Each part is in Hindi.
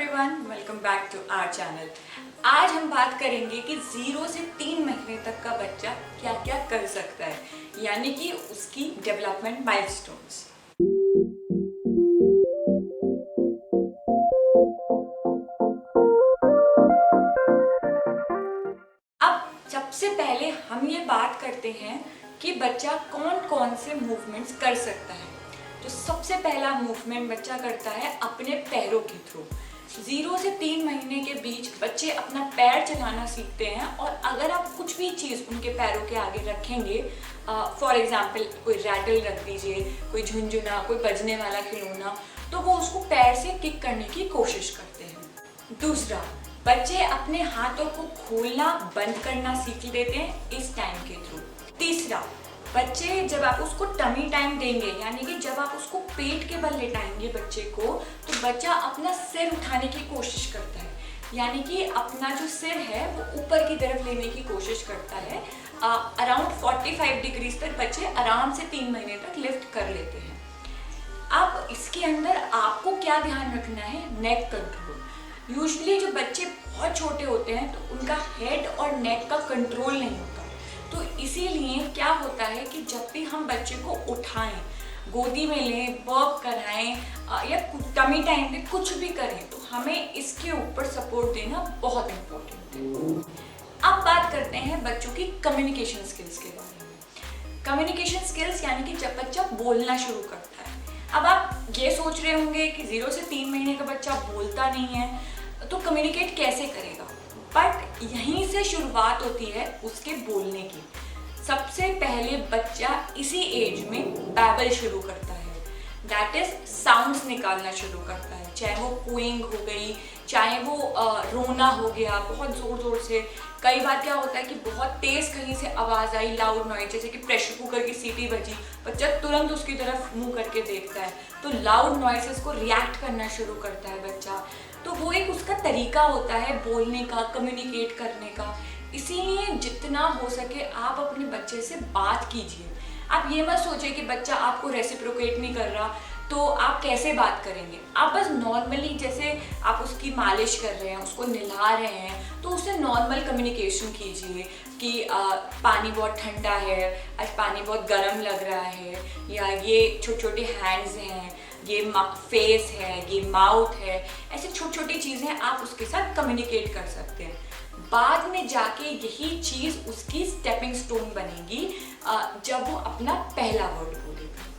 Everyone, welcome back to our channel. आज हम बात करेंगे कि 0 से 3 महीने तक का बच्चा क्या क्या कर सकता है, यानी कि उसकी डेवलपमेंट माइलस्टोन्स। अब सबसे पहले हम ये बात करते हैं कि बच्चा कौन कौन से मूवमेंट्स कर सकता है। तो सबसे पहला मूवमेंट बच्चा करता है अपने पैरों के थ्रू। 0 से 3 महीने के बीच बच्चे अपना पैर चलाना सीखते हैं, और अगर आप कुछ भी चीज़ उनके पैरों के आगे रखेंगे, फॉर एग्जाम्पल कोई रैटल रख दीजिए, कोई झुनझुना, कोई बजने वाला खिलौना, तो वो उसको पैर से किक करने की कोशिश करते हैं। दूसरा, बच्चे अपने हाथों को खोलना बंद करना सीख लेते हैं इस टाइम के थ्रू। तीसरा, बच्चे जब आप उसको टमी टाइम देंगे, यानी कि जब आप उसको पेट के बल लेटाएंगे बच्चे को, तो बच्चा अपना सिर उठाने की कोशिश करता है, यानी कि अपना जो सिर है वो ऊपर की तरफ लेने की कोशिश करता है। अराउंड 45 डिग्रीज तक बच्चे आराम से 3 महीने तक लिफ्ट कर लेते हैं। अब इसके अंदर आपको क्या ध्यान रखना है, नेक कंट्रोल। यूजुअली जो बच्चे बहुत छोटे होते हैं तो उनका हेड और नेक का कंट्रोल नहीं होता, तो इसीलिए क्या होता है कि जब भी हम बच्चे को उठाएं, गोदी में लें, वर्क कराएं या टमी टाइम पे कुछ भी करें, तो हमें इसके ऊपर सपोर्ट देना बहुत इम्पोर्टेंट है। अब बात करते हैं बच्चों की कम्युनिकेशन स्किल्स के बारे में। कम्युनिकेशन स्किल्स यानी कि जब बच्चा बोलना शुरू करता है। अब आप ये सोच रहे होंगे कि 0 से 3 महीने का बच्चा बोलता नहीं है तो कम्युनिकेट कैसे करेगा, बट यहीं से शुरुआत होती है उसके बोलने की। सबसे पहले बच्चा इसी एज में बैबल शुरू करता है, दैट इज साउंड्स निकालना शुरू करता है, चाहे वो कूइंग हो गई, चाहे वो रोना हो गया बहुत ज़ोर ज़ोर से। कई बार क्या होता है कि बहुत तेज़ कहीं से आवाज़ आई, लाउड नॉइज, जैसे कि प्रेशर कुकर की सीटी बजी, बच्चा तुरंत उसकी तरफ मुंह करके देखता है, तो लाउड नॉइसेस को रिएक्ट करना शुरू करता है बच्चा। तो वो एक उसका तरीका होता है बोलने का, कम्युनिकेट करने का। इसीलिए जितना हो सके आप अपने बच्चे से बात कीजिए। आप ये मत सोचिए कि बच्चा आपको रेसिप्रोकेट नहीं कर रहा तो आप कैसे बात करेंगे। आप बस नॉर्मली, जैसे आप उसकी मालिश कर रहे हैं, उसको नहला रहे हैं, तो उससे नॉर्मल कम्युनिकेशन कीजिए कि पानी बहुत ठंडा है, आज पानी बहुत गर्म लग रहा है, या ये छोटे छोटे हैंड्स हैं, ये फेस है, ये माउथ है। ऐसे छोटी छोटी चीज़ें आप उसके साथ कम्युनिकेट कर सकते हैं। बाद में जाके यही चीज़ उसकी स्टेपिंग स्टोन बनेगी जब वो अपना पहला वर्ड बोलेगा।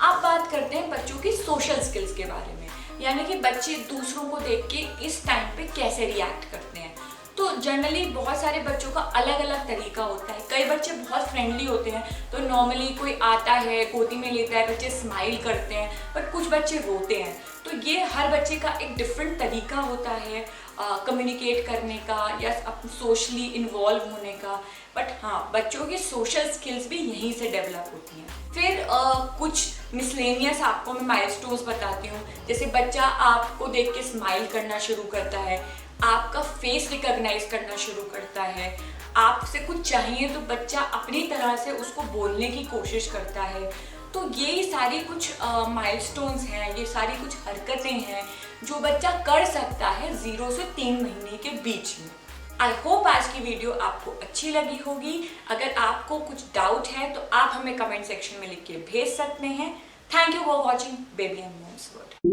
अब बात करते हैं बच्चों की सोशल स्किल्स के बारे में, यानी कि बच्चे दूसरों को देख के इस टाइम पे कैसे रिएक्ट करते हैं। तो जनरली बहुत सारे बच्चों का अलग अलग तरीका होता है। कई बच्चे बहुत फ्रेंडली होते हैं, तो नॉर्मली कोई आता है, गोदी में लेता है, बच्चे स्माइल करते हैं, बट कुछ बच्चे रोते हैं। तो ये हर बच्चे का एक डिफरेंट तरीका होता है कम्युनिकेट करने का या सोशली इन्वॉल्व होने का। बट हाँ, बच्चों की सोशल स्किल्स भी यहीं से डेवलप होती हैं। फिर कुछ मिसलेनियस आपको मैं माइलस्टोन्स बताती हूँ। जैसे बच्चा आपको देख के स्माइल करना शुरू करता है, आपका फेस रिकॉग्नाइज करना शुरू करता है, आपसे कुछ चाहिए तो बच्चा अपनी तरह से उसको बोलने की कोशिश करता है। तो ये सारी कुछ माइलस्टोन्स हैं, ये सारी कुछ हरकतें हैं जो बच्चा कर सकता है 0 से 3 महीने के बीच में। आई होप आज की वीडियो आपको अच्छी लगी होगी। अगर आपको कुछ डाउट है तो आप हमें कमेंट सेक्शन में लिख के भेज सकते हैं। Thank you for watching baby and moms world.